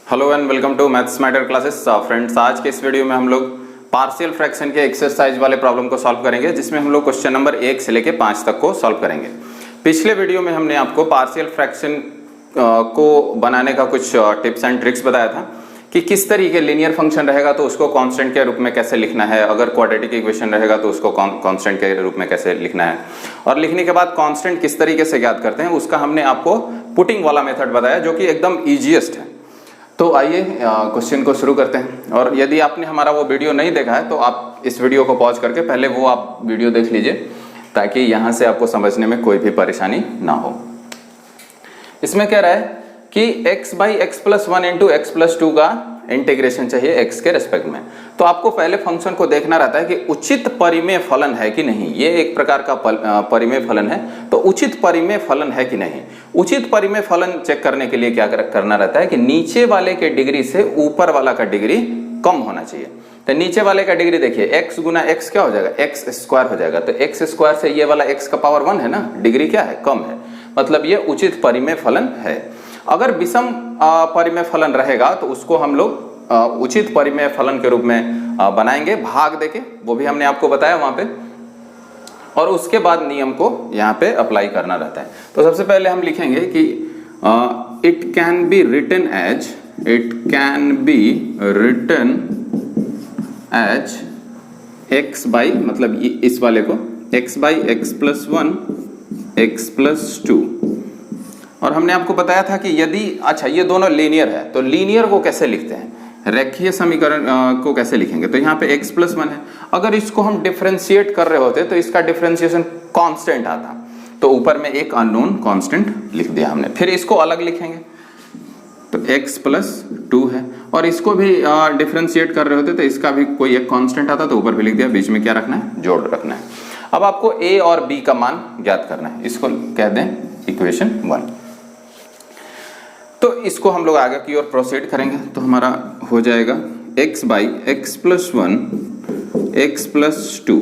Hello and welcome to maths matter classes. Friends, आज के इस वीडियो में हम लोग पार्शियल फ्रैक्शन के एक्सरसाइज वाले प्रॉब्लम को सॉल्व करेंगे, जिसमें हम लोग क्वेश्चन नंबर 1 से लेके 5 तक को सॉल्व करेंगे। पिछले वीडियो में हमने आपको पार्शियल फ्रैक्शन को बनाने का कुछ टिप्स एंड ट्रिक्स बताया था कि किस तरीके लीनियर फंक्शन रहेगा तो उसको कांस्टेंट के रूप में कैसे लिखना है, अगर क्वाड्रेटिक इक्वेशन रहेगा तो उसको कांस्टेंट के रूप में कैसे लिखना है, और लिखने के बाद कांस्टेंट किस तरीके से ज्ञात करते हैं उसका हमने आपको पुटिंग वाला मेथड बताया, जो कि एकदम ईजीएस्ट है। तो आइए क्वेश्चन को शुरू करते हैं। और यदि आपने हमारा वो वीडियो नहीं देखा है तो आप इस वीडियो को पॉज करके पहले वो आप वीडियो देख लीजिए, ताकि यहाँ से आपको समझने में कोई भी परेशानी ना हो। इसमें कह रहा है कि x by x plus 1 into x plus 2 का इंटीग्रेशन चाहिए x के रेस्पेक्ट में। तो आपको पहले फंक्शन को देखना रहता है कि उचित परिमेय फलन है कि नहीं। ये एक प्रकार का परिमेय फलन है, तो उचित परिमेय फलन है कि नहीं। उचित परिमेय फलन चेक करने के लिए क्या करना रहता है कि नीचे वाले के डिग्री से ऊपर वाला का डिग्री कम होना चाहिए। तो नीचे वाले का डिग्री देखिए, x गुना x क्या हो जाएगा, एक्स स्क्वायर हो जाएगा। तो एक्स स्क्वायर से ये वाला x का पावर 1 है ना, डिग्री क्या है, कम है, मतलब ये उचित परिमेय फलन है। अगर विषम परिमेय फलन रहेगा तो उसको हम लोग उचित परिमेय फलन के रूप में बनाएंगे, भाग देके, वो भी हमने आपको बताया वहां पे, और उसके बाद नियम को यहाँ पे अप्लाई करना रहता है। तो सबसे पहले हम लिखेंगे कि it can be written as x by, मतलब इस वाले को x by x plus 1 x plus 2। और हमने आपको बताया था कि यदि अच्छा ये दोनों लीनियर है तो लीनियर को कैसे लिखते हैं, रेखीय समीकरण को कैसे लिखेंगे। तो यहाँ पे x प्लस 1 है, अगर इसको हम डिफरेंशिएट कर रहे होते तो इसका डिफरेंशिएशन कांस्टेंट आता, तो ऊपर में एक अननोन कांस्टेंट लिख दिया हमने। फिर इसको अलग लिखेंगे तो x प्लस 2 है, और इसको भी डिफरेंशिएट कर रहे होते तो इसका भी कोई एक कांस्टेंट आता, तो ऊपर भी लिख दिया, बीच में क्या रखना है, जोड़ रखना है। अब आपको a और b का मान ज्ञात करना है, इसको कह दें इक्वेशन 1। तो इसको हम लोग आगे की ओर प्रोसीड करेंगे, तो हमारा हो जाएगा x by x plus 1 x plus 2।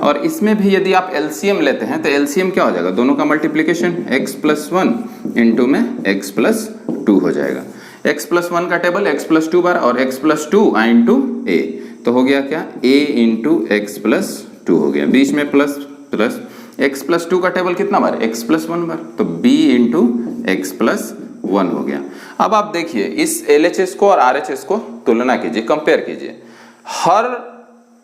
और इसमें भी यदि आप एलसीएम लेते हैं तो एलसीएम क्या हो जाएगा, दोनों का मल्टीप्लिकेशन, x प्लस 1 इंटू में x प्लस 2 हो जाएगा। x प्लस 1 का टेबल x प्लस 2 बार और x प्लस 2 इंटू a, तो हो गया क्या, a इंटू एक्स प्लस 2 हो गया, बीच में प्लस प्लस, x प्लस 2 का टेबल कितना बार, x प्लस 1 बार, तो b इंटू एक्स प्लस 1 हो गया। अब आप देखिए इस LHS को और RHS को तुलना कीजिए, कंपेयर कीजिए, हर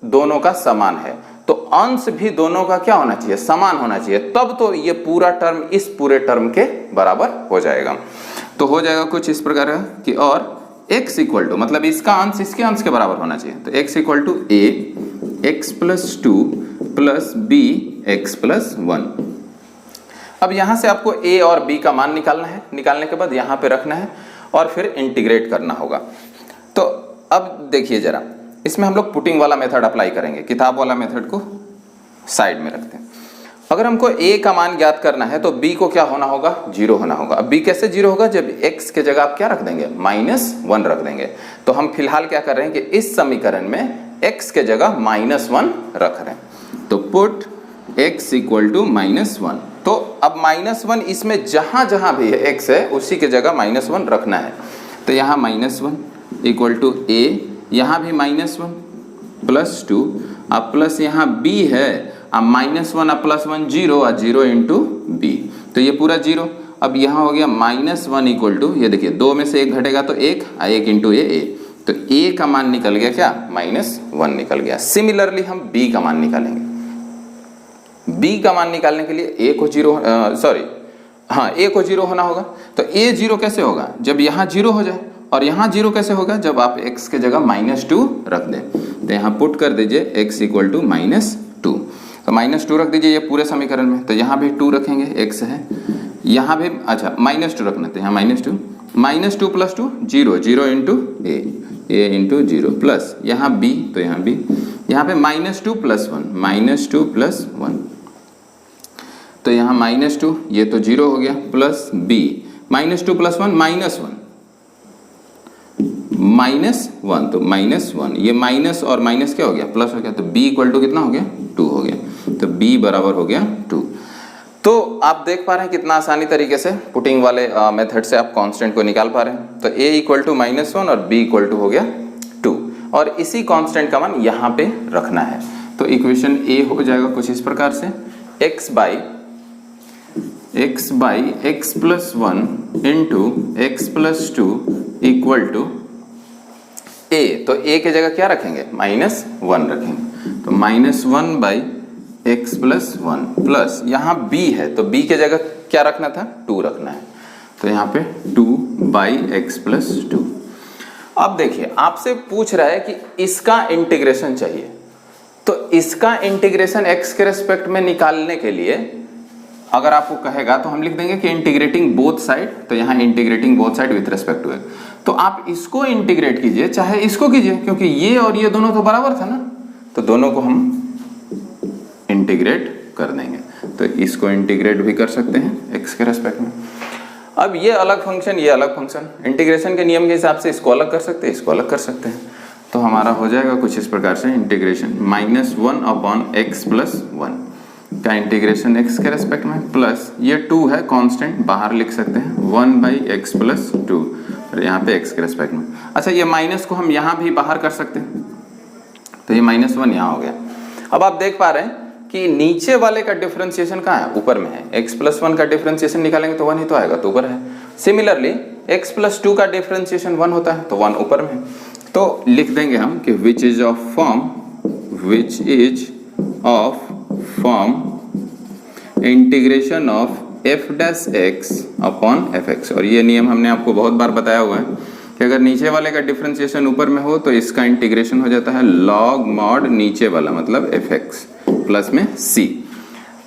दोनों का समान है, तो अंश भी दोनों का क्या होना चाहिए, समान होना चाहिए, तब तो ये पूरा टर्म इस पूरे टर्म के बराबर हो जाएगा। तो हो जाएगा कुछ इस प्रकार का कि और x इक्वल टू, मतलब इसका अंश इसके अंश के बराबर होना चाहिए, तो x equal to a x plus 2 plus b x plus 1। अब यहां से आपको a और b का मान निकालना है, निकालने के बाद यहां पे रखना है और फिर इंटीग्रेट करना होगा। तो अब देखिए जरा, इसमें हम लोग पुटिंग वाला मेथड अप्लाई करेंगे, किताब वाला मेथड को साइड में रखते हैं। अगर हमको a का मान ज्ञात करना है तो b को क्या होना होगा, 0 होना होगा। अब b कैसे 0 होगा, जब x के जगह आप क्या रख देंगे, -1 रख देंगे। तो हम फिलहाल क्या कर रहे हैं कि इस समीकरण में x के जगह -1 रख रहे हैं, तो पुट x इक्वल टू -1। तो अब -1 इसमें जहां जहां भी x है उसी के जगह -1 रखना है। तो यहाँ -1 इक्वल टू a, यहाँ भी -1 प्लस 2, अब प्लस यहाँ b है, अब -1 अब प्लस 1 0, और 0 इंटू b, तो ये पूरा 0। अब यहाँ हो गया -1 इक्वल टू, ये देखिए 2 में से 1 घटेगा तो 1, 1 इंटू a, तो a का मान निकल गया क्या, -1 निकल गया। सिमिलरली हम b का मान निकालेंगे। b का मान निकालने के लिए a को 0 होना होगा। तो a 0 कैसे होगा, जब यहाँ 0 हो जाए, और यहाँ 0 कैसे होगा, जब आप x के जगह -2 रख दें। तो यहाँ पुट कर दीजिए x इक्वल टू -2, तो -2 रख दीजिए ये पूरे समीकरण में। तो यहाँ भी 2 रखेंगे, x है, यहाँ भी अच्छा -2 रखना, तो यहाँ -2 plus 2 0, 0 into a into 0 plus यहाँ b, तो यहाँ b, यहाँ पे -2 प्लस 1, तो यहाँ -2, ये तो 0 हो गया, प्लस b, -2 प्लस 1 -1, तो -1, ये माइनस और माइनस क्या हो गया, प्लस हो गया, तो b इक्वल टू कितना हो गया, 2 हो गया, तो b बराबर हो गया 2। तो आप देख पा रहे हैं कितना आसानी तरीके से पुटिंग वाले मेथड से आप कांस्टेंट को निकाल पा रहे हैं। तो a इक्वल टू -1 और b इक्वल टू हो गया 2 और इसी कांस्टेंट का मान यहाँ पे रखना है। तो इक्वेशन a हो जाएगा कुछ इस प्रकार से, x by x plus 1 into x plus 2 equal to a। तो a की जगह क्या रखेंगे? -1 रखेंगे। तो -1 बाई x प्लस 1 प्लस यहाँ b है तो b की जगह क्या रखना था? 2 रखना है। तो यहाँ पे 2 बाई एक्स प्लस 2। अब देखिए आपसे पूछ रहा है कि इसका इंटीग्रेशन चाहिए, तो इसका इंटीग्रेशन x के रेस्पेक्ट में निकालने के लिए अगर आपको कहेगा तो हम लिख देंगे कि इंटीग्रेटिंग बोथ साइड। तो यहाँ integrating both side with respect to x। तो आप इसको इंटीग्रेट कीजिए चाहे इसको कीजिए, क्योंकि ये और ये दोनों तो बराबर था ना, तो दोनों को हम इंटीग्रेट कर देंगे। तो इसको इंटीग्रेट भी कर सकते हैं x के रेस्पेक्ट में। अब ये अलग फंक्शन, ये अलग फंक्शन, इंटीग्रेशन के नियम के हिसाब से इसको अलग कर सकते हैं, इसको अलग कर सकते हैं। तो हमारा हो जाएगा कुछ इस प्रकार से इंटीग्रेशन -1 अपॉन x प्लस 1 का इंटीग्रेशन x के रेस्पेक्ट में, प्लस ये 2 है कांस्टेंट बाहर लिख सकते हैं 1 बाई एक्स प्लस 2 और यहाँ पे x के रेस्पेक्ट में। अच्छा ये माइनस को हम यहाँ भी बाहर कर सकते हैं, तो ये -1 यहाँ हो गया। अब आप देख पा रहे हैं कि नीचे वाले का डिफरेंशिएशन कहाँ है? ऊपर में है। x प्लस 1 का डिफरेंशिएशन निकालेंगे तो 1 ही तो आएगा, तो ऊपर है। सिमिलरली x प्लस 2 का डिफरेंशिएशन 1 होता है तो 1 ऊपर में है। तो लिख देंगे हम कि which is of form integration of f dash x upon fx। और ये नियम हमने आपको बहुत बार बताया हुआ है कि अगर नीचे वाले का डिफरेंशिएशन ऊपर में हो तो इसका इंटीग्रेशन हो जाता है log मॉड नीचे वाला मतलब fx प्लस में c।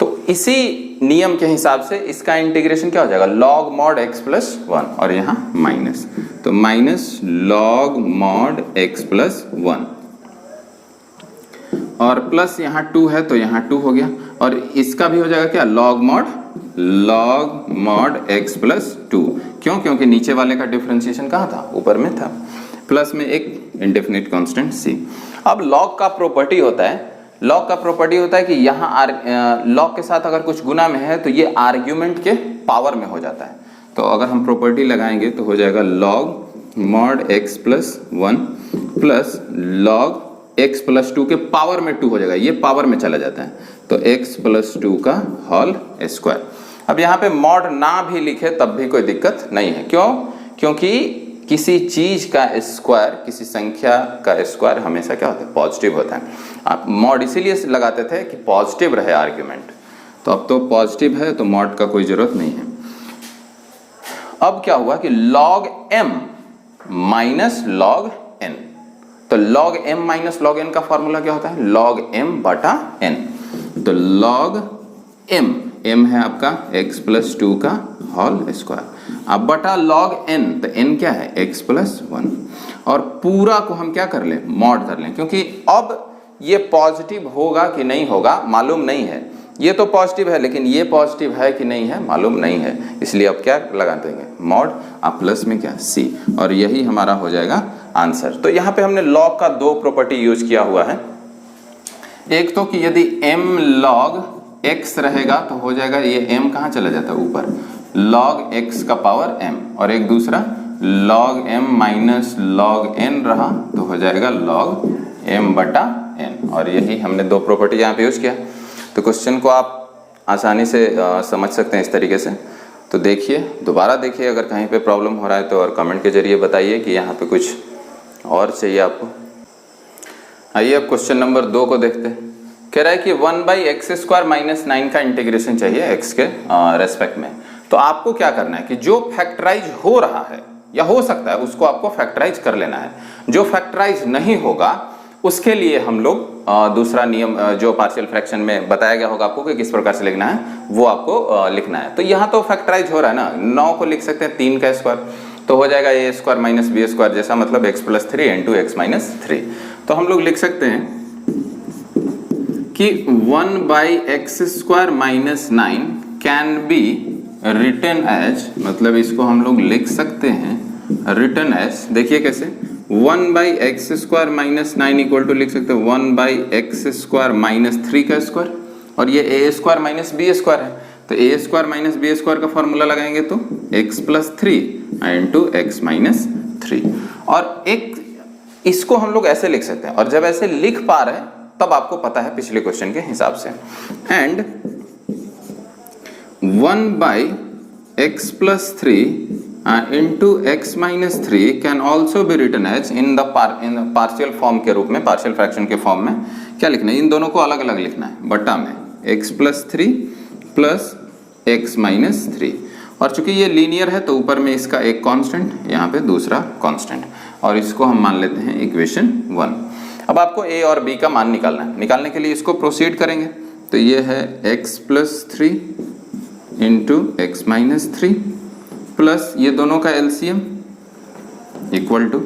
तो इसी नियम के हिसाब से इसका इंटीग्रेशन क्या हो जाएगा? log मॉड x प्लस 1 और यहाँ माइनस, तो minus log mod x plus 1 और प्लस यहाँ 2 है तो यहाँ 2 हो गया और इसका भी हो जाएगा क्या? log mod x plus 2। क्यों? क्योंकि नीचे वाले का डिफरेंशिएशन कहाँ था? ऊपर में था। प्लस में एक इंडेफिनिट कांस्टेंट c। अब log का प्रॉपर्टी होता है, लॉग का प्रॉपर्टी होता है कि यहाँ लॉग के साथ अगर कुछ गुना में है तो ये आर्ग्यूमेंट के पावर में हो जाता है। तो अगर हम प्रॉपर्टी लगाएंगे तो हो जाएगा log mod x plus 1 plus log x plus 2 के पावर में 2 हो जाएगा, ये पावर में चला जाता है तो x प्लस 2 का होल स्क्वायर। अब यहाँ पे मॉड ना भी लिखे तब भी कोई दिक्कत नहीं है। क्यों? क्योंकि किसी चीज का स्क्वायर, किसी संख्या का स्क्वायर हमेशा क्या होता है? पॉजिटिव होता है। आप मॉड इसीलिए लगाते थे कि पॉजिटिव रहे आर्ग्यूमेंट, तो अब तो पॉजिटिव है तो मॉड का कोई जरूरत नहीं है। अब क्या हुआ कि log m minus log n, तो log m minus log n का फॉर्मूला क्या होता है? log m बटा n। तो log m है आपका x प्लस 2 का होल स्क्वायर, अब बटा log n, तो n क्या है? x प्लस 1 और पूरा को हम क्या कर लें? मॉड कर लें, क्योंकि अब ये पॉजिटिव होगा कि नहीं होगा मालूम नहीं है। ये तो पॉजिटिव है लेकिन ये पॉजिटिव है कि नहीं है मालूम नहीं है, इसलिए अब क्या लगा देंगे? मॉड, अब प्लस में क्या? c, और यही हमारा हो जाएगा आंसर। तो यहाँ पे हमने log का दो प्रॉपर्टी यूज किया हुआ है। एक तो कि यदि m log x रहेगा तो हो जाएगा, ये m कहाँ चला जाता है? ऊपर, log x का पावर m, और एक दूसरा log m minus log n रहा तो हो जाएगा log m बटा n, और यही हमने दो प्रॉपर्टी यहाँ पे यूज किया। तो क्वेश्चन को आप आसानी से समझ सकते हैं इस तरीके से। तो देखिए, दोबारा देखिए, अगर कहीं पे प्रॉब्लम हो रहा है तो और कमेंट के जरिए बताइए कि यहाँ पे कुछ और चाहिए आपको। आइए अब क्वेश्चन नंबर 2 को देखते हैं। कह रहा है कि 1/x² माइनस 9 का इंटीग्रेशन चाहिए x के रेस्पेक्ट में। तो आपको क्या करना है कि जो फैक्टराइज हो रहा है या हो सकता है उसको आपको फैक्टराइज कर लेना है। जो फैक्टराइज नहीं होगा उसके लिए हम लोग दूसरा नियम जो पार्शियल फ्रैक्शन में बताया गया होगा आपको कि किस प्रकार से लिखना है वो आपको लिखना है। तो यहाँ तो फैक्टराइज हो रहा है ना, 9 को लिख सकते हैं 3 का स्क्वायर, तो हो जाएगा a² माइनस b² जैसा, मतलब x plus 3 into x minus 3। तो हम लोग लिख सकते हैं कि 1/x² minus 9 can be written as, मतलब इसको हम लोग लिख सकते हैं रिटन एज, देखिए कैसे, 1/x² माइनस 9 इक्वल टू लिख सकते हैं 1/x² माइनस 3 का स्क्वायर, और ये a² माइनस b² है तो ए स्क्वायर माइनस बी स्क्वायर का फॉर्मूला लगाएंगे तो x plus 3 into x minus 3। और एक इसको हम लोग ऐसे लिख सकते हैं, और जब ऐसे लिख पा रहे हैं तब आपको पता है पिछले क्वेश्चन के हिसाब से, and 1 by x plus 3 into x minus 3 can also be written as in the partial form के रूप में, पार्शियल फ्रैक्शन के फॉर्म में क्या लिखना है, इन दोनों को अलग अलग लिखना है, बटा में x plus 3 plus x minus 3। और चूंकि ये लीनियर है तो ऊपर में इसका एक कांस्टेंट, यहाँ पे दूसरा कांस्टेंट, और इसको हम मान लेते हैं इक्वेशन 1। अब आपको a और b का मान निकालना है। निकालने के लिए इसको प्रोसीड करेंगे तो ये है x plus 3 into x minus 3 plus ये दोनों का LCM equal to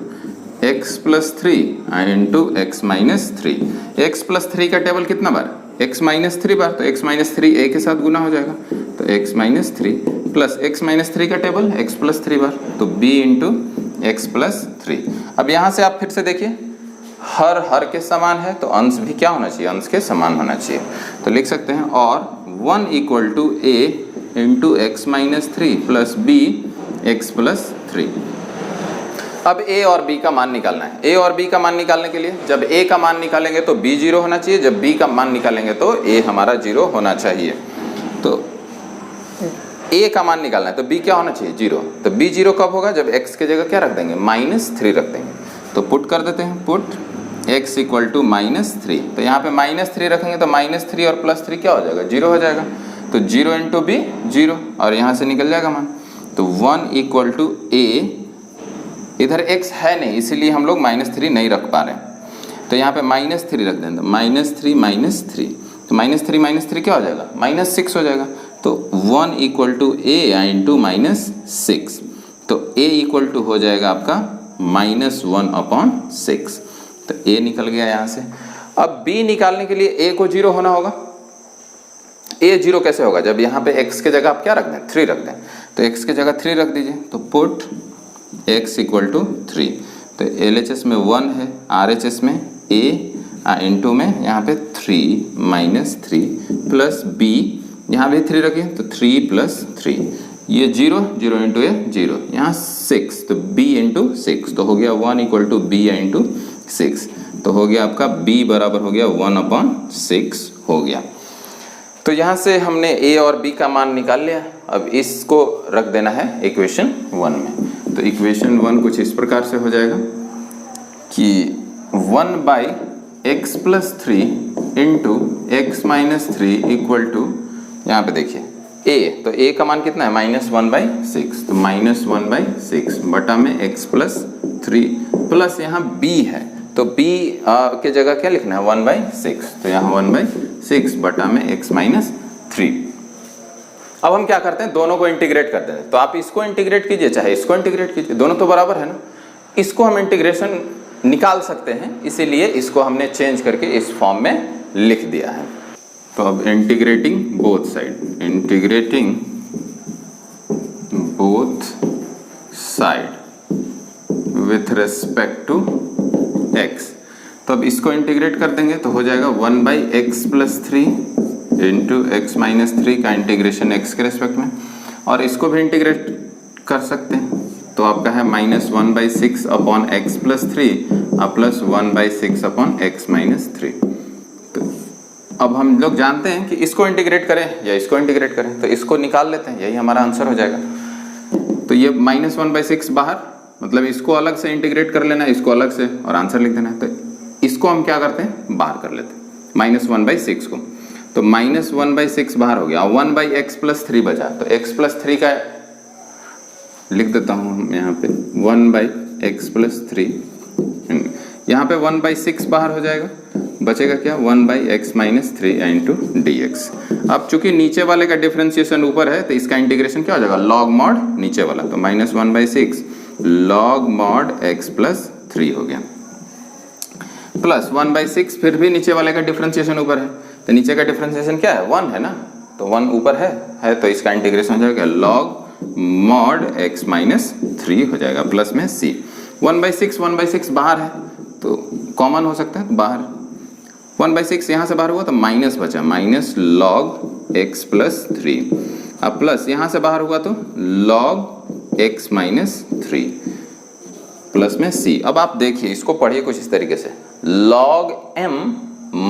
x plus 3 into x minus 3। X plus 3 का टेबल कितना बार, x माइनस 3 बार, तो x माइनस 3 a के साथ गुना हो जाएगा, तो x minus 3 plus x minus 3 का टेबल x प्लस 3 बार, तो b इंटू एक्स प्लस 3। अब यहाँ से आप फिर से देखिए, हर के समान है तो अंश भी क्या होना चाहिए, अंश के समान होना चाहिए, तो लिख सकते हैं और 1 equal to a into x minus 3 plus b x plus 3। अब a और b का मान निकालना है। a और b का मान निकालने के लिए जब a का मान निकालेंगे तो b 0 होना चाहिए, जब b का मान निकालेंगे तो a हमारा 0 होना चाहिए। तो a का मान निकालना है तो b क्या होना चाहिए, 0। तो b 0 कब होगा, जब x की जगह क्या रख देंगे, -3 रख देंगे। तो पुट कर देते हैं, पुट x इक्वल टू -3। तो यहाँ पे -3 रखेंगे तो -3 और +3 क्या हो जाएगा, 0 हो जाएगा। तो 0 इंटू बी 0, और यहाँ से निकल जाएगा मान। तो 1 इक्वल टू a, इधर x है नहीं इसीलिए हम लोग -3 नहीं रख पा रहे हैं, तो यहाँ पे -3 रख देंगे। -3 तो -3 क्या हो जाएगा, -6 हो जाएगा। तो 1 इक्वल टू a इंटू -6, तो a इक्वल टू हो जाएगा आपका -1/6। तो a निकल गया यहाँ से। अब b निकालने के लिए a को 0 होना होगा। a 0 कैसे होगा, जब यहाँ पे x के जगह आप क्या रख दें, 3 रख दें, तो x के जगह 3 रख दीजिए। तो पुट x इक्वल टू 3। तो LHS में 1 है, RHS में a इंटू में यहाँ पे 3 -3 प्लस b, यहाँ भी 3 रखिए तो 3 प्लस 3, ये 0 इंटू ए 0, यहाँ 6 तो b इंटू 6, तो हो गया 1 इक्वल टू b इंटू 6, तो हो गया आपका b बराबर हो गया 1/6 हो गया। तो यहाँ से हमने a और b का मान निकाल लिया। अब इसको रख देना है इक्वेशन 1 में। तो इक्वेशन 1 कुछ इस प्रकार से हो जाएगा कि 1 by x plus 3 into x minus 3 equal to, यहाँ पे देखिए a, तो a का मान कितना है, -1/6, तो -1/6 बटा में x प्लस 3 प्लस यहाँ b है, तो b के जगह क्या लिखना है, 1/6, तो यहाँ 1/6 बटा में x माइनस 3। अब हम क्या करते हैं, दोनों को इंटीग्रेट करते हैं। तो आप इसको इंटीग्रेट कीजिए चाहे इसको इंटीग्रेट कीजिए, दोनों तो बराबर है ना। इसको हम इंटीग्रेशन निकाल सकते हैं, इसीलिए इसको हमने चेंज करके इस फॉर्म में लिख दिया है। तो अब integrating both side, integrating both side with respect to x, तो अब इसको इंटीग्रेट कर देंगे तो हो जाएगा 1/x plus 3 into x minus 3 का इंटीग्रेशन x के रेस्पेक्ट में, और इसको भी इंटीग्रेट कर सकते हैं। तो आपका है -1/6 upon x plus 3 plus 1/6 upon x minus 3। तो अब हम लोग जानते हैं कि इसको इंटीग्रेट करें या इसको इंटीग्रेट करें, तो इसको निकाल लेते हैं, यही हमारा आंसर हो जाएगा। तो ये -1/6 बाहर, मतलब इसको अलग से इंटीग्रेट कर लेना है, इसको अलग से, और आंसर लिख देना है। तो इसको हम क्या करते हैं, बाहर कर लेते हैं -1/6 को। तो -1/6 बाहर हो गया, 1/x प्लस 3 बचा, तो x प्लस 3 का लिख देता हूँ यहाँ पे 1/x प्लस 3, यहाँ पे 1/6 बाहर हो जाएगा, बचेगा क्या, 1/x माइनस 3 इंटू dx। अब चूंकि नीचे वाले का डिफरेंशिएशन ऊपर है तो इसका इंटीग्रेशन क्या हो जाएगा, लॉग मॉड नीचे वाला, तो -1/6 लॉग मॉड x प्लस 3 हो गया, प्लस 1/6 फिर भी नीचे वाले का डिफरेंशिएशन ऊपर है, तो नीचे का डिफरेंशिएशन क्या है, 1 है ना, तो 1 ऊपर है तो इसका इंटीग्रेशन हो जाएगा log मॉड x माइनस 3 हो जाएगा, प्लस में c। 1/6 बाहर है तो कॉमन हो सकता है, तो बाहर 1/6 यहाँ से बाहर हुआ तो माइनस बचा, माइनस log x प्लस 3। अब प्लस यहाँ से बाहर हुआ तो log x माइनस 3 प्लस में c। अब आप देखिए इसको पढ़िए कुछ इस तरीके से, log m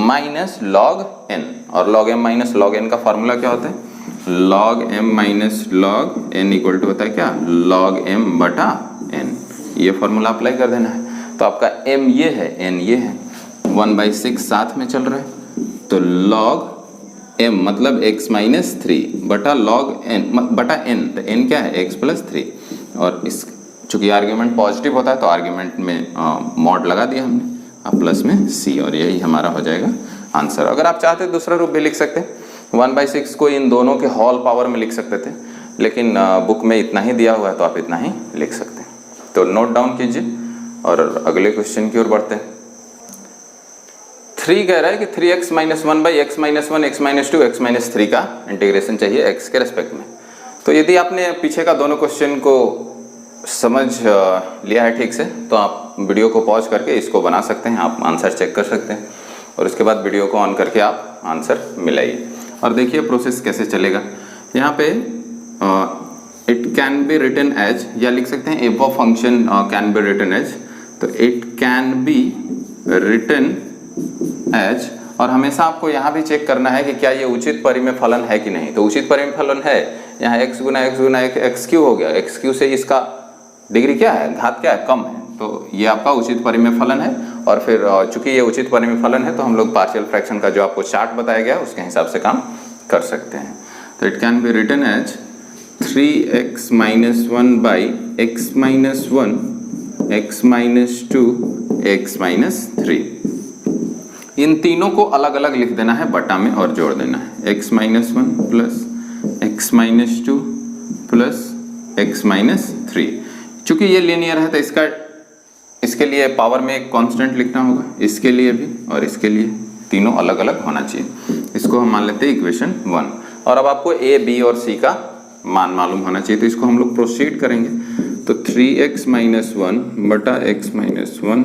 minus log n, और log m minus log n का फॉर्मूला क्या होता है? log m minus log n equal to होता है क्या? log m बटा n। ये फॉर्मूला अप्लाई कर देना है। तो आपका m ये है, n ये है, 1/6 साथ में चल रहा है, तो log m मतलब x माइनस 3 बटा log n बटा n, तो n क्या है? x plus 3। और इस चूंकि आर्ग्यूमेंट पॉजिटिव होता है तो आर्ग्यूमेंट में मॉड लगा दिया हमने, अब प्लस में c, और यही हमारा हो जाएगा आंसर। अगर आप चाहते दूसरा रूप भी लिख सकते हैं, 1/6 को इन दोनों के होल पावर में लिख सकते थे, लेकिन बुक में इतना ही दिया हुआ है तो आप इतना ही लिख सकते हैं। तो नोट डाउन कीजिए और अगले क्वेश्चन की ओर बढ़ते हैं। 3 कह रहा है कि 3x minus 1/x minus 1 x minus 2 x minus 3 का इंटीग्रेशन चाहिए x के रेस्पेक्ट में। तो यदि आपने पीछे का दोनों क्वेश्चन को समझ लिया है ठीक से, तो आप वीडियो को पॉज करके इसको बना सकते हैं, आप आंसर चेक कर सकते हैं, और उसके बाद वीडियो को ऑन करके आप आंसर मिलाइए और देखिए प्रोसेस कैसे चलेगा। यहाँ पे it can be written as, या लिख सकते हैं f of function can be written as, तो it can be written as, और हमेशा आपको यहाँ भी चेक करना है कि क्या ये उचित परिमेय फलन है कि नहीं। तो उचित परिमेय फलन है, यहाँ x गुना एक्स क्यू हो गया, एक्स क्यू से इसका डिग्री क्या है, घात क्या है, कम है, तो ये आपका उचित परिमेय फलन है। और फिर चूंकि ये उचित परिमेय फलन है तो हम लोग पार्शियल फ्रैक्शन का जो आपको चार्ट बताया गया उसके हिसाब से काम कर सकते हैं। तो it can be written as 3x minus 1/x minus 1 x minus 2 x minus 3। इन तीनों को अलग अलग लिख देना है, बटा में और जोड़ देना है, x minus 1 plus x minus 2 plus x minus 3। चूंकि ये लीनियर है तो इसके लिए पावर में एक कांस्टेंट लिखना होगा, इसके लिए भी और इसके लिए, तीनों अलग अलग होना चाहिए। इसको हम मान लेते हैं इक्वेशन 1। और अब आपको a, b और c का मान मालूम होना चाहिए, तो इसको हम लोग प्रोसीड करेंगे। तो 3x माइनस 1 बटा x माइनस 1,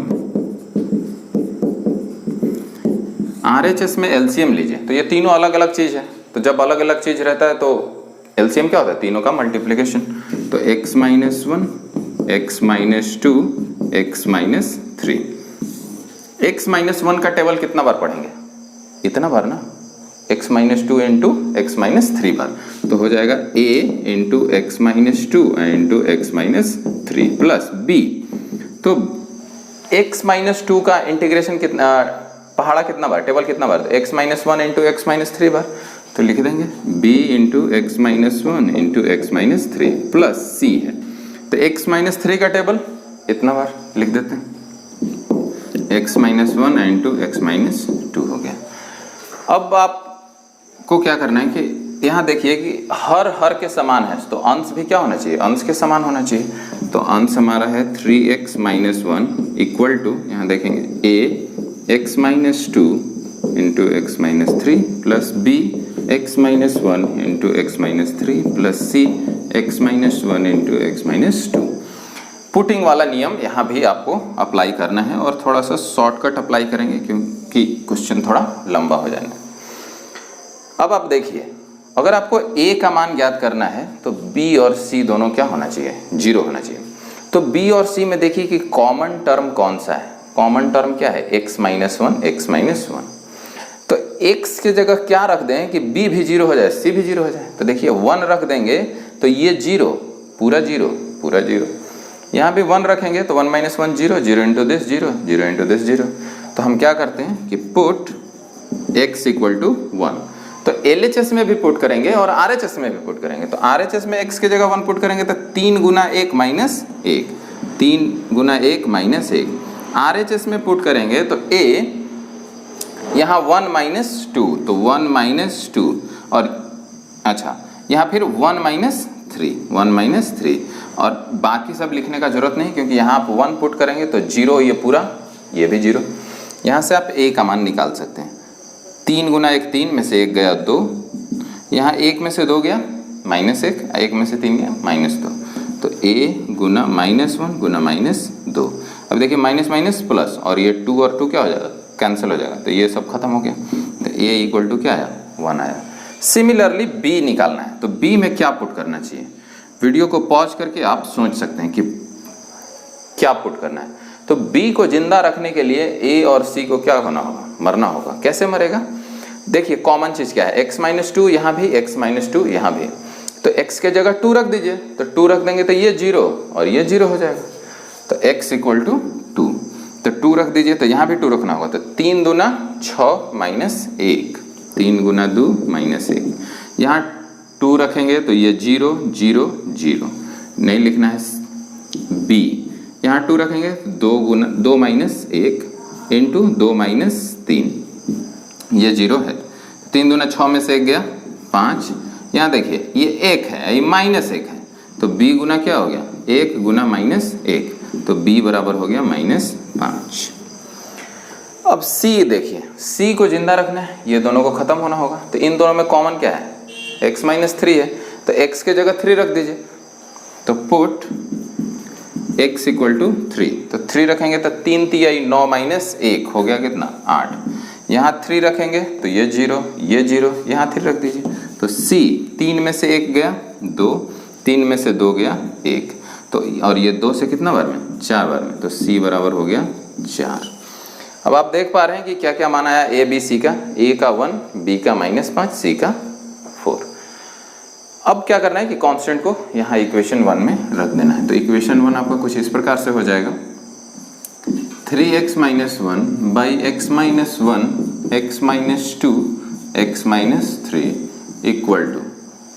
RHS में LCM लीजिए। तो ये तीनों अलग अलग चीज है, तो जब अलग अलग चीज रहता है तो LCM क्या होता है? तीनों का मल्टीप्लिकेशन। तो x minus 1 x minus 2 x minus 3। x minus 1 का टेबल कितना बार पढ़ेंगे? इतना बार ना, x minus 2 into x minus 3 बार, तो हो जाएगा a into x minus 2 into x minus 3 plus b। तो x माइनस 2 का इंटीग्रेशन कितना, पहाड़ा कितना बार, टेबल कितना बार? तो x minus 1 into x minus 3 बार, तो लिख देंगे b into x minus 1 into x minus 3 plus c है। तो x माइनस 3 का टेबल इतना बार लिख देते हैं, x minus 1 into x minus 2 हो गया। अब आपको क्या करना है कि यहाँ देखिए कि हर के समान है, तो अंश भी क्या होना चाहिए? अंश के समान होना चाहिए। तो अंश हमारा है 3x माइनस 1 इक्वल टू, यहाँ देखेंगे a x minus 2 into x minus 3 plus b x minus 1 into x minus 3 plus c x minus 1 into x minus 2। Putting वाला नियम यहाँ भी आपको अप्लाई करना है, और थोड़ा सा शॉर्टकट अप्लाई करेंगे क्योंकि क्वेश्चन थोड़ा लंबा हो जाएगा। अब आप देखिए, अगर आपको a का मान ज्ञात करना है तो b और c दोनों क्या होना चाहिए? 0 होना चाहिए। तो b और c में देखिए कि कॉमन टर्म कौन सा है? कॉमन टर्म क्या है? x minus 1 x minus 1। तो x की जगह क्या रख दें कि b भी 0 हो जाए, c भी 0 हो जाए? तो देखिए 1 रख देंगे तो ये 0 पूरा 0, यहाँ भी 1 रखेंगे तो 1 minus 1 0, 0 into this 0, 0 into this 0। तो हम क्या करते हैं कि पुट x इक्वल टू 1। तो LHS में भी पुट करेंगे और RHS में भी पुट करेंगे। तो RHS में x की जगह 1 पुट करेंगे तो 3 गुना 1 माइनस 1, 3 गुना 1 माइनस 1। RHS में पुट करेंगे तो a यहाँ 1 माइनस 2, तो 1 माइनस 2, और अच्छा यहाँ फिर 1 माइनस 3, 1 माइनस 3, और बाकी सब लिखने का जरूरत नहीं क्योंकि यहाँ आप 1 पुट करेंगे तो 0, ये पूरा, ये भी 0। यहाँ से आप a का मान निकाल सकते हैं। 3 गुना 1 3 में से 1 गया 2, यहाँ 1 में से 2 गया माइनस 1, 1 में से 3 गया माइनस 2, तो a Guna minus 1 Guna minus 2। अब देखिए माइनस माइनस प्लस, और ये 2 और 2 क्या हो जाएगा? कैंसिल हो जाएगा, तो ये सब खत्म हो गया। तो a इक्वल टू क्या आया? 1 आया। सिमिलरली बी निकालना है, तो बी में क्या पुट करना चाहिए? वीडियो को पॉज करके आप सोच सकते हैं कि क्या पुट करना है। तो बी को जिंदा रखने के लिए ए और सी को क्या होना होगा? मरना होगा। कैसे मरेगा? देखिए कॉमन चीज क्या है, x-2 यहाँ भी, x-2 यहाँ भी, तो x के जगह 2 रख दीजिए, तो 2 रख देंगे तो ये 0 और ये 0 हो जाएगा, तो x = 2, तो 2 रख दीजिए, तो यहाँ भी 2 रखना होगा, तो 3 दूना 6 - 1, 3 × 2 - 1, यहाँ 2 रखेंगे तो ये 0 0 0, नहीं लिखना है b, यहाँ 2 रखेंगे 2 × 2 - 1 × 2 - 3, ये 0 है, 3 दूना 6 में से 1 गया 5, यहाँ देखिए ये 1 है, ये -1 है, तो b गुना क्या हो गया? 1 × -1, तो b बराबर हो गया -5। अब c देखिए, c को जिंदा रखना है, ये दोनों को खत्म होना होगा, तो इन दोनों में कॉमन क्या है? x-3 है, तो x के जगह 3 रख दीजिए, तो पुट x = 3, तो 3 रखेंगे तो 3 × 3 = 9 - 1 हो गया कितना? 8, यहाँ 3 रखेंगे तो ये 0 ये 0, यहाँ 3 रख दीजिए, तो c 3 में से 1 गया 2, 3 में से 2 गया 1, तो और ये 2 से कितना बार में? 4 बार में, तो c बराबर हो गया 4। अब आप देख पा रहे हैं कि क्या क्या माना है a b c का, a का 1, b का -5, c का 4। अब क्या करना है कि कांस्टेंट को यहाँ इक्वेशन 1 में रख देना है, तो इक्वेशन 1 आपका कुछ इस प्रकार से हो जाएगा, 3x - 1 / x - 1 x - 2 x - 3 =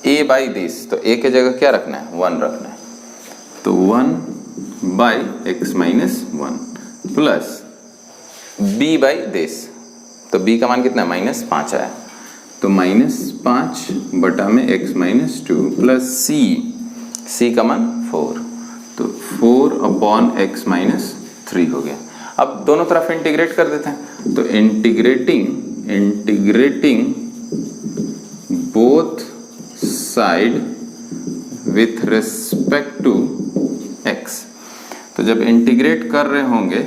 a/this, तो a के जगह क्या रखना है? 1 रखना है, तो 1/x - 1 प्लस b/this, तो b का मान कितना है? -5 आया, तो -5 में x - 2 प्लस c का मान 4, तो 4/x - 3 हो गया। अब दोनों तरफ इंटीग्रेट कर देते हैं, तो integrating both side with respect to x, तो जब इंटीग्रेट कर रहे होंगे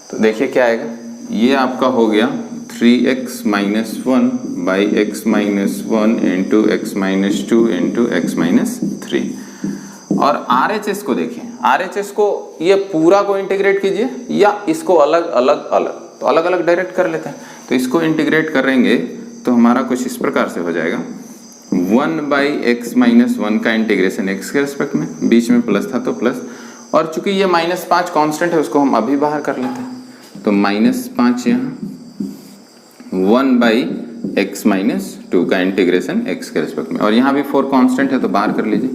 तो देखिए क्या आएगा, ये आपका हो गया 3x - 1 / x - 1 × x - 2 × x - 3, और RHS को देखिए, RHS को ये पूरा को इंटीग्रेट कीजिए या इसको अलग अलग अलग, तो अलग अलग डायरेक्ट कर लेते हैं, तो इसको इंटीग्रेट करेंगे तो हमारा कुछ इस प्रकार से हो जाएगा, 1/x - 1 का इंटीग्रेशन x के रिस्पेक्ट में, बीच में प्लस था तो प्लस, और चूंकि ये -5 कांस्टेंट है उसको हम अभी बाहर कर लेते हैं, तो -5 यहाँ 1/x - 2 का इंटीग्रेशन x के रिस्पेक्ट में, और यहाँ भी 4 कांस्टेंट है तो बाहर कर लीजिए,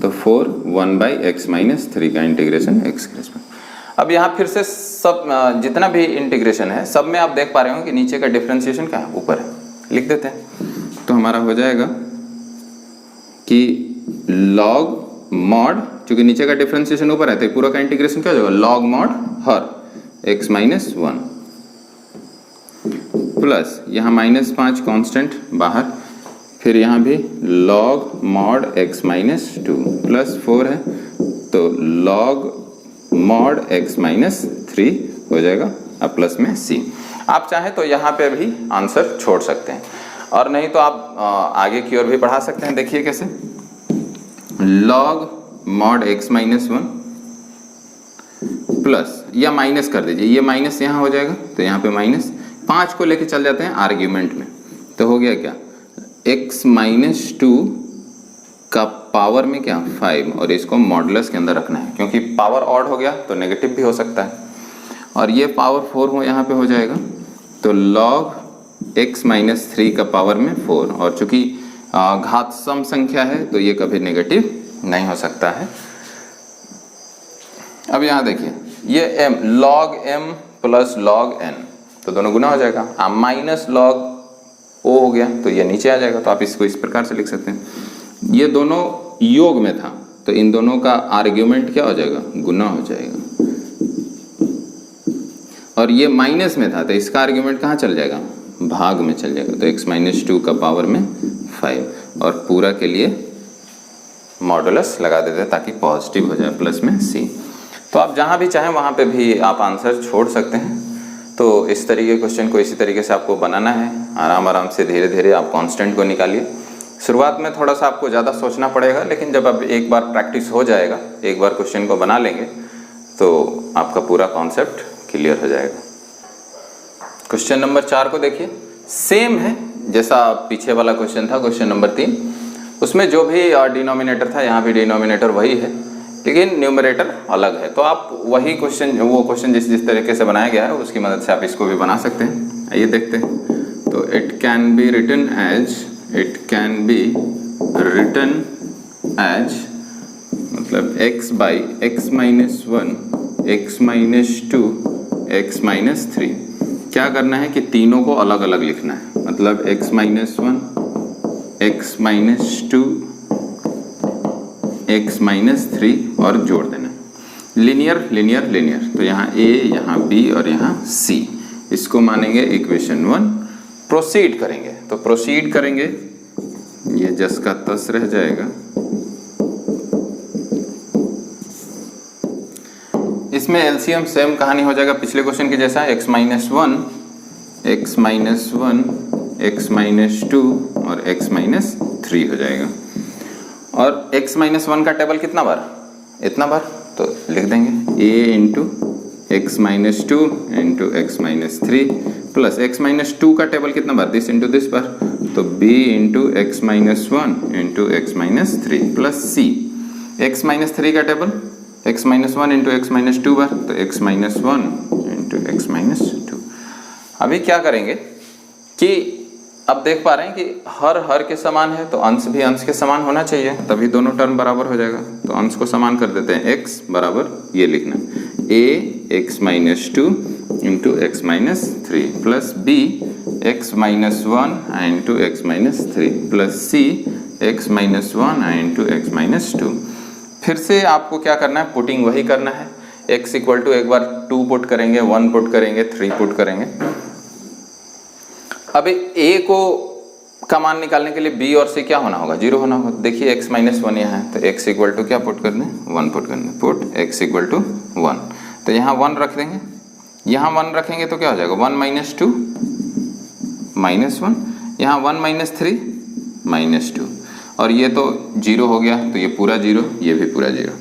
तो 4 1/x - 3 का इंटीग्रेशन x के रिस्पेक्ट। अब यहाँ फिर से सब जितना भी इंटीग्रेशन है सब में आप देख पा रहे हो कि नीचे का डिफरेंशिएशन क्या है? ऊपर है, लिख देते हैं, तो हमारा हो जाएगा कि log mod, चूंकि नीचे का डिफरेंशिएशन ऊपर है तो पूरा का इंटीग्रेशन क्या हो जाएगा? log mod हर x - 1 प्लस यहाँ -5 कांस्टेंट बाहर, फिर यहाँ भी log mod x - 2 प्लस 4 है, तो log mod x - 3 हो जाएगा, अब प्लस में c। आप चाहें तो यहाँ पे भी आंसर छोड़ सकते हैं, और नहीं तो आप आगे की ओर भी बढ़ा सकते हैं। देखिए कैसे, log mod x - 1 प्लस या माइनस कर दीजिए, ये माइनस यहाँ हो जाएगा, तो यहाँ पे -5 को लेके चल जाते हैं आर्ग्यूमेंट में, तो हो गया क्या? x - 2 का पावर में क्या? 5, और इसको मॉडुलस के अंदर रखना है, क्योंकि पावर ऑड हो गया तो नेगेटिव भी हो सकता है, और ये पावर 4 हो यहाँ पे हो जाएगा, तो log x - 3 का पावर में 4, और चूंकि घात सम संख्या है तो ये कभी नेगेटिव नहीं हो सकता है। अब यहाँ देखिए, ये m log m plus log n, तो दोनों गुना हो जाएगा, माइनस log o हो गया तो ये नीचे आ जाएगा, तो आप इसको इस प्रकार से लिख सकते हैं। ये दोनों योग में था तो इन दोनों का आर्ग्यूमेंट क्या हो जाएगा? गुना हो जाएगा, और ये माइनस में था तो इसका आर्ग्यूमेंट कहाँ चल जाएगा? भाग में चल जाएगा, तो x - 2 का पावर में 5, और पूरा के लिए मॉडुलस लगा देते हैं ताकि पॉजिटिव हो जाए, प्लस में c। तो आप जहाँ भी चाहें वहाँ पे भी आप आंसर छोड़ सकते हैं, तो इस तरीके के क्वेश्चन को इसी तरीके से आपको बनाना है। आराम आराम से धीरे धीरे आप कांस्टेंट को निकालिए। शुरुआत में थोड़ा सा आपको ज़्यादा सोचना पड़ेगा, लेकिन जब अब एक बार प्रैक्टिस हो जाएगा, एक बार क्वेश्चन को बना लेंगे तो आपका पूरा कॉन्सेप्ट क्लियर हो जाएगा। क्वेश्चन नंबर 4 को देखिए, सेम है जैसा पीछे वाला क्वेश्चन था क्वेश्चन नंबर 3। उसमें जो भी डिनोमिनेटर था यहाँ भी डिनोमिनेटर वही है, लेकिन न्यूमरेटर अलग है। तो आप वही क्वेश्चन, वो क्वेश्चन जिस तरीके से बनाया गया है उसकी मदद से आप इसको भी बना सकते हैं। आइए देखते हैं। तो it can be written as मतलब x by x minus 1, x minus 2, x minus 3। क्या करना है कि तीनों को अलग अलग लिखना है, मतलब x minus 1, x minus 2, x minus 3 और जोड़ देना। लिनियर लिनियर लिनियर, तो यहाँ a, यहाँ b और यहाँ c, इसको मानेंगे इक्वेशन 1। प्रोसीड करेंगे, तो प्रोसीड करेंगे, ये जस का तस रह जाएगा। इसमें एलसीएम सेम कहानी हो जाएगा पिछले क्वेश्चन के जैसा, x minus 1, x minus 1, x minus 2 और x माइनस 3 हो जाएगा। और x माइनस 1 का टेबल कितना बार, इतना बार, तो लिख देंगे a into x minus 2 into x minus 3 plus x minus 2 का टेबल कितना बार, दिस इंटू दिस बार, तो b into x minus 1 into x minus 3 plus c। x minus 3 का table x minus 1 into x minus 2 बार, तो x minus 1 into x minus 2। अभी क्या करेंगे कि अब देख पा रहे हैं कि हर के समान है, तो अंश भी अंश के समान होना चाहिए, तभी दोनों टर्म बराबर हो जाएगा। तो अंश को समान कर देते हैं, x बराबर ये लिखना a x minus 2 into x minus 3 plus b x minus 1 into x minus 3 plus c x minus 1 into x minus 2। फिर से आपको क्या करना है, पुटिंग वही करना है। x इक्वल टू एक बार 2 पुट करेंगे, 1 पुट करेंगे, 3 पुट करेंगे। अभी a को का मान निकालने के लिए b और c क्या होना होगा, 0 होना होगा। देखिए x माइनस 1 यहाँ है, तो x इक्वल टू क्या पुट करना है, 1 पुट करना है, पुट x इक्वल टू 1। तो यहाँ 1 रख देंगे, यहाँ 1 रखेंगे तो क्या हो जाएगा, 1 माइनस 2 माइनस 1, यहाँ 1 माइनस 3 माइनस 2, और ये तो 0 हो गया, तो ये पूरा 0, ये भी पूरा 0।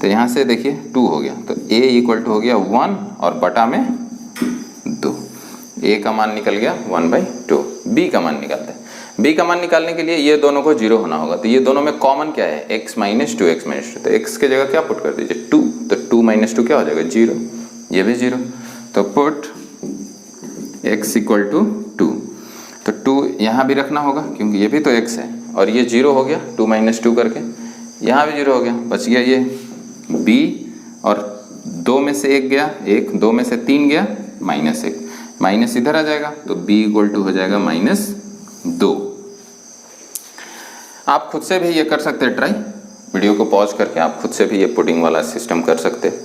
तो यहाँ से देखिए 2 हो गया, तो a इक्वल टू हो गया 1 और बटा में 2। a का मान निकल गया 1/2। b का मान निकालते हैं। b का मान निकालने के लिए ये दोनों को 0 होना होगा, तो ये दोनों में कॉमन क्या है, x माइनस 2 एक्स माइनस 2, तो x के जगह क्या पुट कर दीजिए 2, तो 2 माइनस 2 क्या हो जाएगा 0, ये भी 0, तो पुट x इक्वल टू 2। तो 2 यहाँ भी रखना होगा क्योंकि ये भी तो x है, और ये 0 हो गया 2 माइनस 2 करके, यहाँ भी 0 हो गया, बच गया ये b, और 2 में से 1 गया 1, 2 में से 3 गया -1, माइनस इधर आ जाएगा, तो b इक्वल टू हो जाएगा -2। आप खुद से भी ये कर सकते हैं ट्राई, वीडियो को पॉज करके आप खुद से भी ये पुटिंग वाला सिस्टम कर सकते हैं।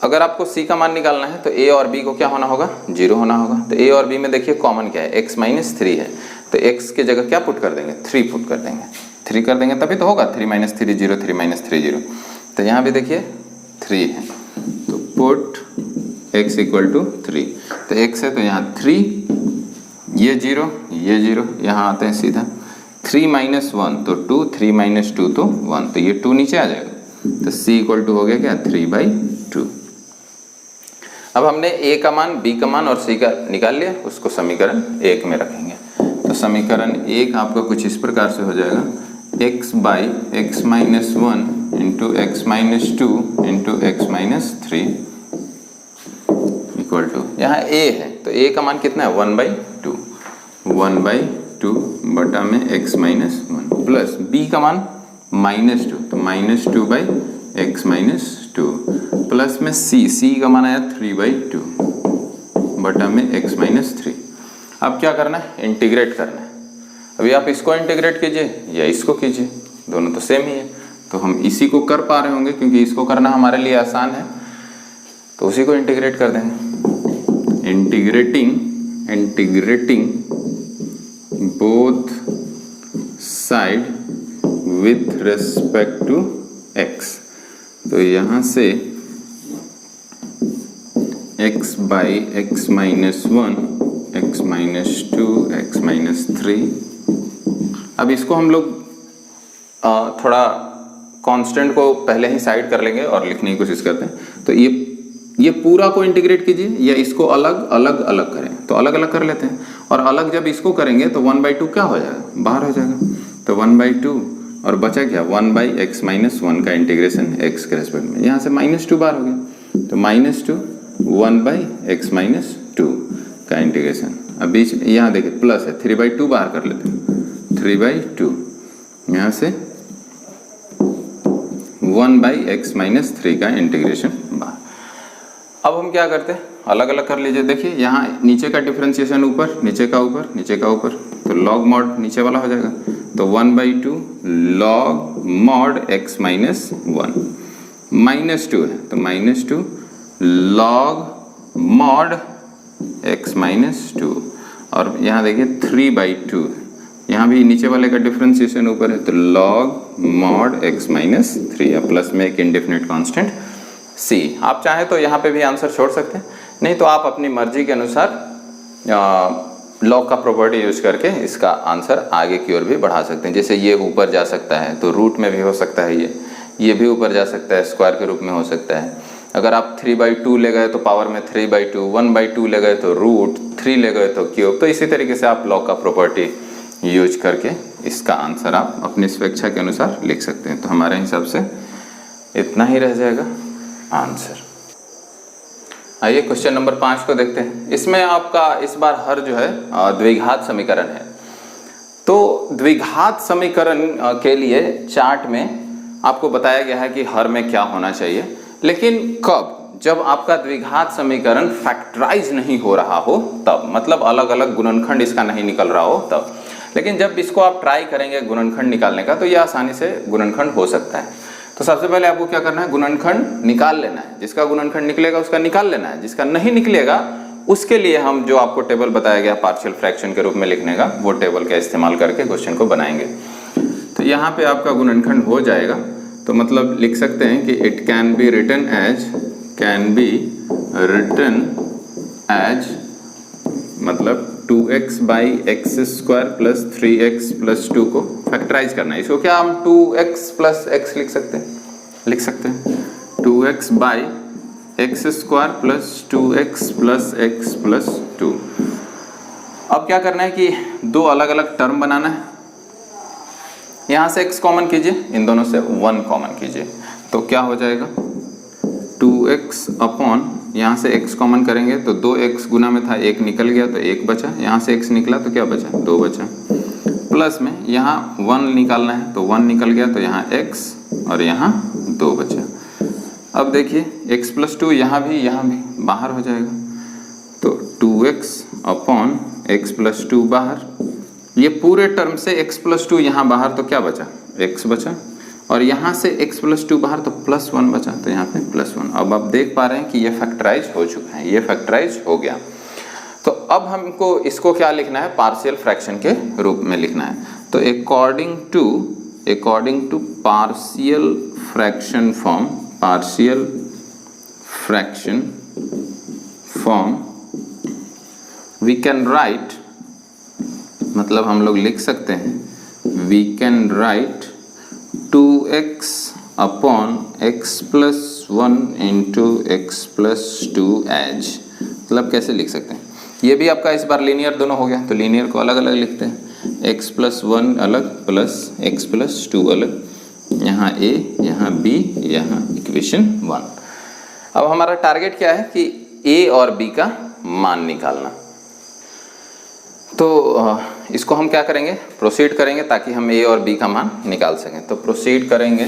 अगर आपको c का मान निकालना है तो a और b को क्या होना होगा, 0 होना होगा। तो a और b में देखिए कॉमन क्या है, x माइनस 3 है, तो x के जगह क्या पुट कर देंगे, 3 पुट कर देंगे, 3 कर देंगे तभी तो होगा, 3 माइनस 3 0, 3 माइनस 3 0। तो यहाँ भी देखिए 3 है, तो पुट x इक्वल टू 3, तो x है तो यहाँ 3, ये 0, ये 0, यहाँ आते हैं सीधा 3 माइनस 1 तो 2, 3 माइनस 2 तो 1, तो ये 2 नीचे आ जाएगा, तो c इक्वल टू हो गया क्या 3/2। अब हमने a का मान, b का मान और c का निकाल लिया, उसको समीकरण 1 में रखेंगे। तो समीकरण 1 आपका कुछ इस प्रकार से हो जाएगा, x by x minus 1 into x minus 2 into x minus 3 equal to, यहाँ a है तो a का मान कितना है 1/2, 1/2 बटा में x माइनस 1 प्लस b का मान -2, तो -2 बाई एक्स माइनस 2 प्लस में c का मान आया 3/2 बटा में x माइनस 3। अब क्या करना है, इंटीग्रेट करना है। अभी आप इसको इंटीग्रेट कीजिए या इसको कीजिए, दोनों तो सेम ही है, तो हम इसी को कर पा रहे होंगे क्योंकि इसको करना हमारे लिए आसान है, तो उसी को इंटीग्रेट कर देंगे। Integrating both side with respect to x, तो यहाँ से x by x minus 1, x minus 2, x minus 3। अब इसको हम लोग थोड़ा कांस्टेंट को पहले ही साइड कर लेंगे और लिखने की कोशिश करते हैं। तो ये पूरा को इंटीग्रेट कीजिए या इसको अलग अलग अलग करें, तो अलग अलग कर लेते हैं। और अलग जब इसको करेंगे तो 1/2 क्या हो जाएगा, बाहर हो जाएगा। तो 1/2 और बचा क्या, 1/x माइनस 1 का इंटीग्रेशन x के रेस्पेक्ट में, यहाँ से -2 बाहर हो गया। तो -2 1/x माइनस 2 का इंटीग्रेशन। अब बीच यहाँ देखिए प्लस है, 3/2 बाहर कर लेते हैं। 3/2 यहाँ से 1/x माइनस 3 का इंटीग्रेशन बाहर। अब हम क्या करते हैं, अलग अलग कर लीजिए। देखिए यहाँ नीचे का डिफरेंशिएशन ऊपर, नीचे का ऊपर, नीचे का ऊपर, तो log mod नीचे वाला हो जाएगा। तो 1/2 log mod x माइनस 1, -2 है तो -2 log mod x माइनस 2। और यहाँ देखिए 3/2, यहाँ भी नीचे वाले का डिफरेंशिएशन ऊपर है, तो log mod x माइनस 3 है, प्लस में एक इंडेफिनिट कांस्टेंट c। आप चाहें तो यहाँ पे भी आंसर छोड़ सकते हैं, नहीं तो आप अपनी मर्जी के अनुसार लॉग का प्रॉपर्टी यूज करके इसका आंसर आगे की ओर भी बढ़ा सकते हैं। जैसे ये ऊपर जा सकता है तो रूट में भी हो सकता है, ये भी ऊपर जा सकता है, स्क्वायर के रूप में हो सकता है। अगर आप 3/2 ले गए तो पावर में 3/2, 1/2 ले गए तो रूट, 3 ले गए तो क्यूब। तो इसी तरीके से आप लॉग का प्रॉपर्टी यूज करके इसका आंसर आप अपनी स्वेच्छा के अनुसार लिख सकते हैं। तो हमारे हिसाब से इतना ही रह जाएगा आंसर। आइए क्वेश्चन नंबर 5 को देखते हैं। इसमें आपका इस बार हर जो है द्विघात समीकरण है। तो द्विघात समीकरण के लिए चार्ट में आपको बताया गया है कि हर में क्या होना चाहिए, लेकिन कब, जब आपका द्विघात समीकरण फैक्टराइज नहीं हो रहा हो तब, मतलब अलग अलग गुणनखंड इसका नहीं निकल रहा हो तब। लेकिन जब इसको आप ट्राई करेंगे गुणनखंड निकालने का तो यह आसानी से गुणनखंड हो सकता है। तो सबसे पहले आपको क्या करना है, गुणनखंड निकाल लेना है। जिसका गुणनखंड निकलेगा उसका निकाल लेना है, जिसका नहीं निकलेगा उसके लिए हम जो आपको टेबल बताया गया पार्शियल फ्रैक्शन के रूप में लिखने का, वो टेबल का इस्तेमाल करके क्वेश्चन को बनाएंगे। तो यहाँ पे आपका गुणनखंड हो जाएगा, तो मतलब लिख सकते हैं कि it can be written as मतलब 2x by x square plus 3x plus 2 को फैक्टराइज करना है। इसको क्या हम 2x प्लस x लिख सकते हैं 2x by x square plus 2x plus x plus 2। अब क्या करना है कि दो अलग अलग टर्म बनाना है। यहाँ से x कॉमन कीजिए, इन दोनों से 1 कॉमन कीजिए, तो क्या हो जाएगा 2x अपॉन, यहाँ से x कॉमन करेंगे तो 2x गुना में था, 1 निकल गया तो 1 बचा, यहाँ से x निकला तो क्या बचा 2 बचा, प्लस में यहाँ 1 निकालना है तो 1 निकल गया तो यहाँ x और यहाँ 2 बचा। अब देखिए x प्लस 2 यहाँ भी बाहर हो जाएगा, तो 2x अपॉन x प्लस 2 बाहर, ये पूरे टर्म से x प्लस 2 यहाँ बाहर तो क्या बचा x बचा, और यहाँ से x प्लस 2 बाहर तो प्लस 1 बचा, तो यहाँ पे प्लस 1। अब आप देख पा रहे हैं कि ये फैक्टराइज हो चुका है, ये फैक्टराइज हो गया। तो अब हमको इसको क्या लिखना है, पार्शियल फ्रैक्शन के रूप में लिखना है। तो according to partial fraction form we can write, मतलब हम लोग लिख सकते हैं we can write 2x upon x plus 1 into x plus 2 as, मतलब कैसे लिख सकते हैं, ये भी आपका इस बार लीनियर दोनों हो गया, तो लीनियर को अलग अलग लिखते हैं, x प्लस 1 अलग प्लस x प्लस 2 अलग, यहाँ a यहाँ b यहाँ इक्वेशन 1। अब हमारा टारगेट क्या है कि a और b का मान निकालना। तो इसको हम क्या करेंगे, प्रोसीड करेंगे ताकि हम a और b का मान निकाल सकें। तो प्रोसीड करेंगे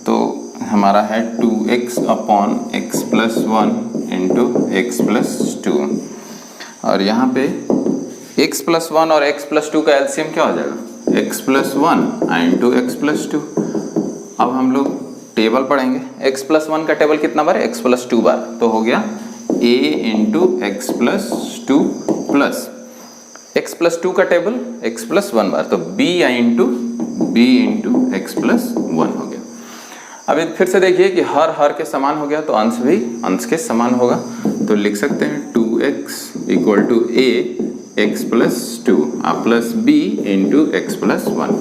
तो हमारा है 2x upon x plus 1 into x plus 2, और यहाँ पे x प्लस 1 और x प्लस 2 का एलसीएम क्या हो जाएगा x plus 1 into x plus 2। अब हम लोग टेबल पढ़ेंगे, x प्लस 1 का टेबल कितना बार, x प्लस 2 बार, तो हो गया a into x plus 2 plus x plus 2 का टेबल x प्लस 1 बार, तो b इंटू एक्स प्लस 1 हो गया। अब फिर से देखिए कि हर के समान हो गया तो अंश भी अंश के समान होगा, तो लिख सकते हैं 2x equal to a x plus 2 plus b into x plus 1।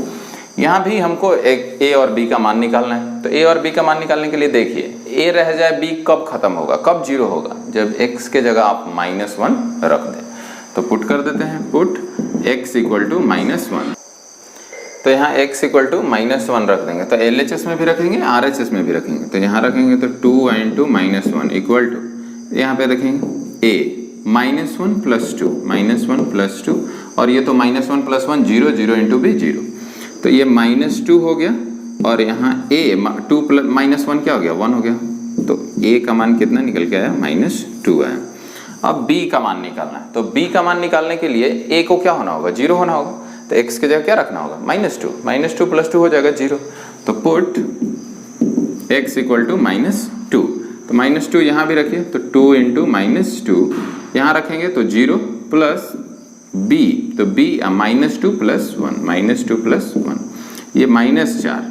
यहाँ भी हमको एक a और b का मान निकालना है। तो a और b का मान निकालने के लिए देखिए a रह जाए, b कब खत्म होगा, कब जीरो होगा, जब x के जगह आप -1 रख दें। तो पुट कर देते हैं, पुट x इक्वल टू -1। तो यहाँ x इक्वल टू -1 रख देंगे। तो LHS में भी रखेंगे, RHS में भी रखेंगे। तो यहाँ रखेंगे तो 2 इंटू -1 इक्वल टू, यहाँ पे रखेंगे a -1 प्लस 2, -1 प्लस 2, और ये तो -1 प्लस 1 0, 0 इंटू भी 0। तो ये -2 हो गया, और यहाँ a 2 प्लस -1 क्या हो गया, 1 हो गया। तो a का मान कितना निकल के आया, -2 आया। अब b का मान निकालना है। तो b का मान निकालने के लिए a को क्या होना होगा, 0 होना होगा। तो x के जगह क्या रखना होगा, -2 प्लस 2 हो जाएगा 0। तो पुट x इक्वल टू -2। तो -2 यहाँ भी रखिए, तो 2 इंटू -2 यहाँ रखेंगे तो 0 प्लस b, तो b -2 प्लस 1, -2 प्लस 1, ये -4,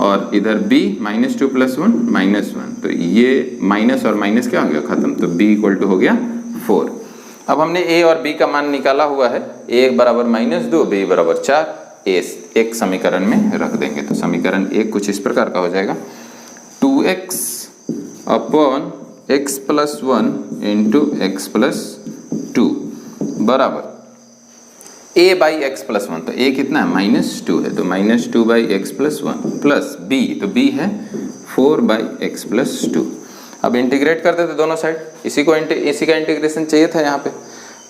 और इधर b -2 प्लस 1 -1। तो ये माइनस और माइनस क्या हो गया, खत्म। तो b इक्वल टू हो गया 4। अब हमने a और b का मान निकाला हुआ है, a बराबर -2, b बराबर 4, एक समीकरण में रख देंगे। तो समीकरण 1 कुछ इस प्रकार का हो जाएगा, 2x upon x plus 1 into x plus 2 बराबर a बाई एक्स प्लस 1। तो a कितना है, -2 है, तो -2 by x plus 1 plus b, तो b है 4 बाई एक्स प्लस 2। अब इंटीग्रेट कर देते दोनों साइड, इसी का इंटीग्रेशन चाहिए था यहाँ पे।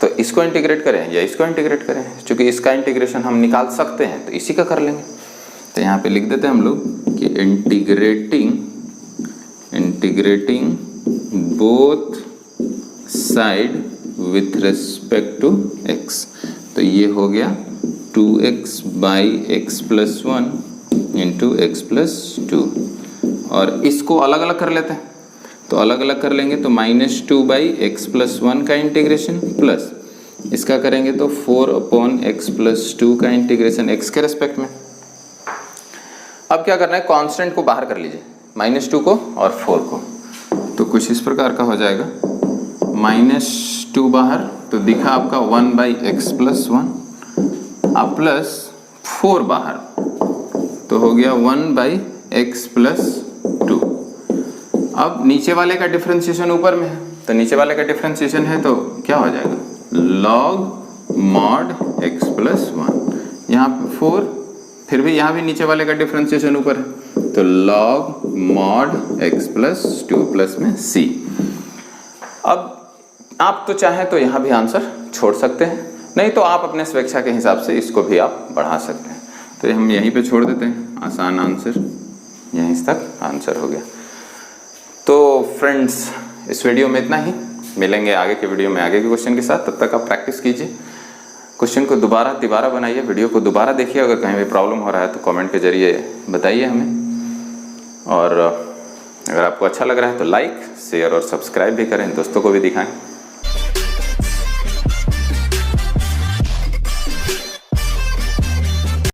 तो इसको इंटीग्रेट करें या इसको इंटीग्रेट करें, क्योंकि इसका इंटीग्रेशन हम निकाल सकते हैं तो इसी का कर लेंगे। तो यहाँ पे लिख देते हैं हम लोग कि integrating both side with respect to x। तो ये हो गया 2x by x plus 1 into x plus 2, और इसको अलग अलग कर लेते हैं। तो अलग अलग कर लेंगे तो -2 बाई एक्स प्लस 1 का इंटीग्रेशन, प्लस इसका करेंगे तो 4 अपॉन एक्स प्लस 2 का इंटीग्रेशन x के रेस्पेक्ट में। अब क्या करना है, कांस्टेंट को बाहर कर लीजिए, -2 को और 4 को। तो कुछ इस प्रकार का हो जाएगा, -2 बाहर, तो दिखा आपका 1 बाई एक्स प्लस 1, अब प्लस 4 बाहर, तो हो गया 1 बाई एक्स प्लस 2। अब नीचे वाले का डिफरेंशिएशन ऊपर में है, तो नीचे वाले का डिफरेंशिएशन है तो क्या हो जाएगा, log mod x प्लस 1, यहाँ पे 4, फिर भी यहाँ भी नीचे वाले का डिफरेंशिएशन ऊपर है, तो log mod x plus 2 plus में c। अब आप तो चाहें तो यहाँ भी आंसर छोड़ सकते हैं, नहीं तो आप अपने स्वेच्छा के हिसाब से इसको भी आप बढ़ा सकते हैं। तो हम यहीं पे छोड़ देते हैं, आसान आंसर यहीं तक आंसर हो गया। तो फ्रेंड्स, इस वीडियो में इतना ही, मिलेंगे आगे के वीडियो में आगे के क्वेश्चन के साथ। तब तक आप प्रैक्टिस कीजिए, क्वेश्चन को दोबारा बनाइए, वीडियो को दोबारा देखिए। अगर कहीं भी प्रॉब्लम हो रहा है तो कमेंट के जरिए बताइए हमें, और अगर आपको अच्छा लग रहा है तो लाइक, शेयर और सब्सक्राइब भी करें, दोस्तों को भी दिखाएं।